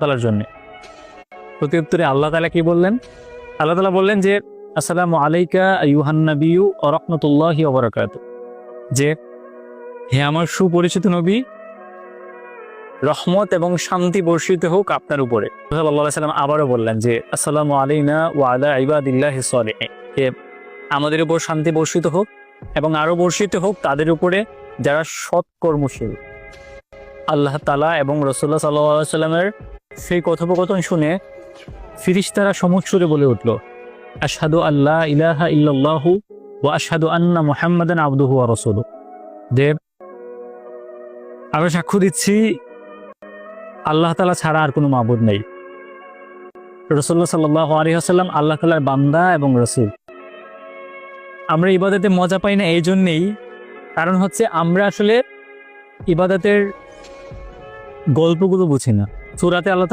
তাআলার জন্য। প্রত্যুত্তরে আল্লাহ তাআলা কি বললেন? আল্লাহ তাআলা বললেন যে আসসালামু আলাইকা আইয়ুহান নাবিয়্যু ওয়া রাহমাতুল্লাহি ওয়া বারাকাতুহু, যে হে আমার সুপরিচিত নবী, রহমত এবং শান্তি বর্ষিত হোক আপনার উপরে। সাল্লাল্লাহু আলাইহি ওয়াসাল্লাম আবারও বললেন যে আসসালামু আলাইনা ওয়া আলা ইবাদিল্লাহিস সালিহিন, যে আমাদের উপর শান্তি বর্ষিত হোক এবং আরও বর্ষিত হোক তাদের উপরে যারা সৎকর্মশীল। আল্লাহ তাআলা এবং রাসূলুল্লাহ সাল্লাল্লাহু আলাইহি ওয়াসাল্লামের সেই কথোপকথন শুনে ফিরিশতারা সমুচ্চরে বলে উঠল, আশহাদু আল্লা ইলাহা ইল্লাল্লাহু ওয়া আশহাদু আন্না মুহাম্মাদান আবদুহু ওয়া রাসূলুহু, যে আমরা সাক্ষ্য দিচ্ছি আল্লাহ তাআলা ছাড়া আর কোনো মাবুদ নেই, রাসূলুল্লাহ সাল্লাল্লাহু আলাইহি ওয়াসাল্লাম আল্লাহ তাআলার বান্দা এবং রাসূল। আমরা ইবাদতে মজা পাই না এই জন্যেই, কারণ হচ্ছে আমরা আসলে ইবাদতের গল্পগুলো বুঝি না। সূরাতে আল্লাহ